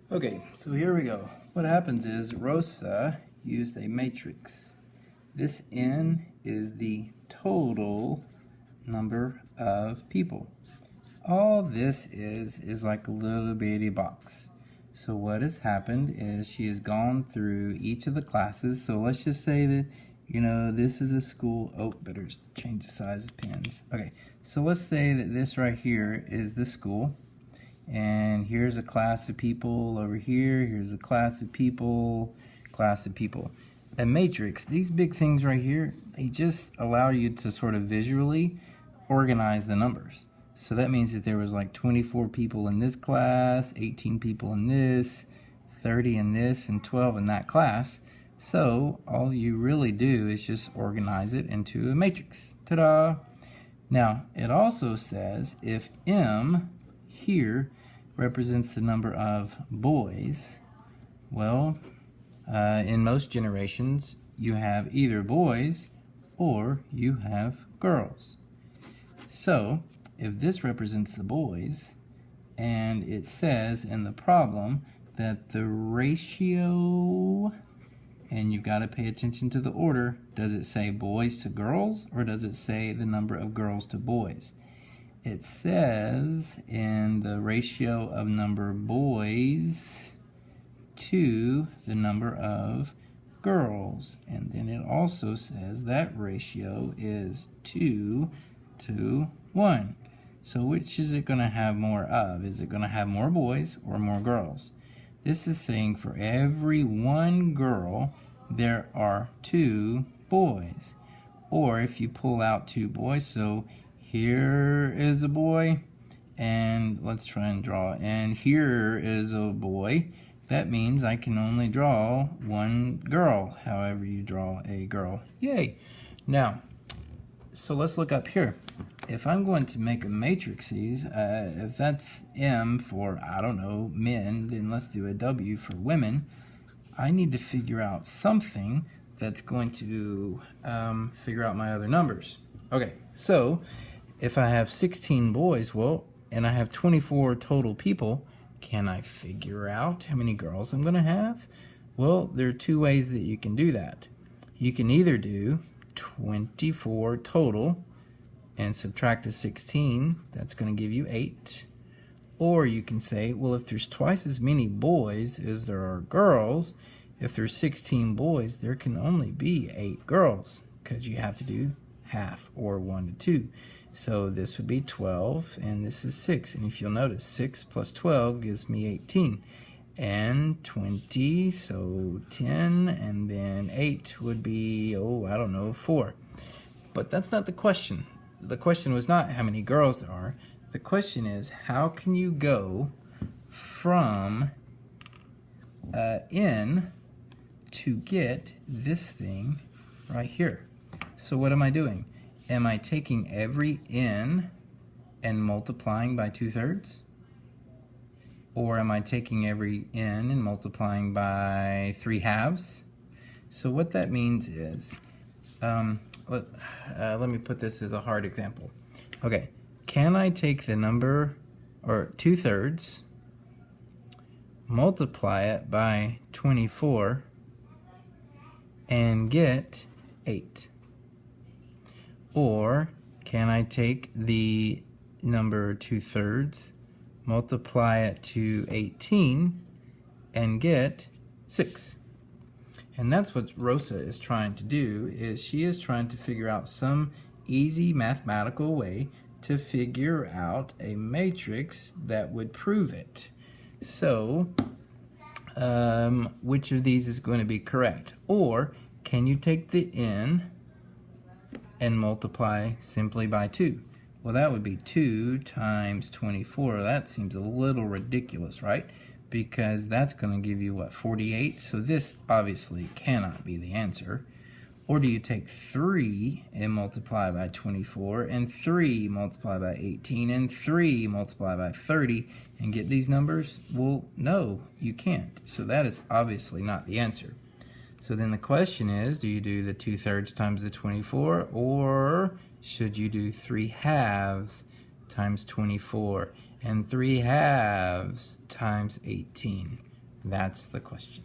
Okay, so here we go. What happens is Rosa used a matrix. This n is the total number of people. All this is like a little bitty box. So what has happened is she has gone through each of the classes. So let's just say that, this is a school. Oh, better change the size of pens. Okay, so let's say that this right here is the school. And here's a class of people over here. Here's a class of people, class of people. A matrix, these big things right here, they just allow you to sort of visually organize the numbers. So that means that there was like 24 people in this class, 18 people in this, 30 in this, and 12 in that class. So all you really do is just organize it into a matrix. Ta-da! Now, it also says if M here represents the number of boys, well, in most generations, you have either boys or you have girls. So, if this represents the boys, and it says in the problem that the ratio, and you've got to pay attention to the order, does it say boys to girls, or does it say the number of girls to boys? It says in the ratio of number of boys to the number of girls. And then it also says that ratio is 2 to 1. So which is it going to have more of? Is it going to have more boys or more girls? This is saying for every one girl, there are 2 boys. Or if you pull out 2 boys, so here is a boy, and let's try and draw, and here is a boy. That means I can only draw one girl, however you draw a girl. Yay! Now, so let's look up here. If I'm going to make a matrices, if that's M for, I don't know, men, then let's do a W for women. I need to figure out something that's going to figure out my other numbers. Okay, so if I have 16 boys, well, and I have 24 total people, can I figure out how many girls I'm going to have? Well, there are 2 ways that you can do that. You can either do 24 total and subtract a 16, that's going to give you 8. Or you can say, well, if there's twice as many boys as there are girls, if there's 16 boys, there can only be 8 girls, because you have to do half, or 1 to 2. So this would be 12, and this is 6. And if you'll notice, 6 plus 12 gives me 18. And 20, so 10, and then 8 would be, I don't know, 4. But that's not the question. The question was not how many girls there are. The question is, how can you go from n to get this thing right here? So what am I doing? Am I taking every n and multiplying by 2/3? Or am I taking every n and multiplying by 3/2? So what that means is, let me put this as a hard example. Okay, can I take the number, or 2/3, multiply it by 24, and get 8? Or can I take the number 2/3, multiply it to 18, and get 6? And that's what Rosa is trying to do, is she is trying to figure out some easy mathematical way to figure out a matrix that would prove it. So, which of these is going to be correct? Or can you take the n and multiply simply by 2? Well, that would be 2 times 24. That seems a little ridiculous, right? Because that's going to give you, what, 48? So this obviously cannot be the answer. Or do you take 3 and multiply by 24, and 3 multiply by 18, and 3 multiply by 30, and get these numbers? Well, no, you can't. So that is obviously not the answer. So then the question is, do you do the 2/3 times the 24, or should you do 3/2 times 24, and 3/2 times 18? That's the question.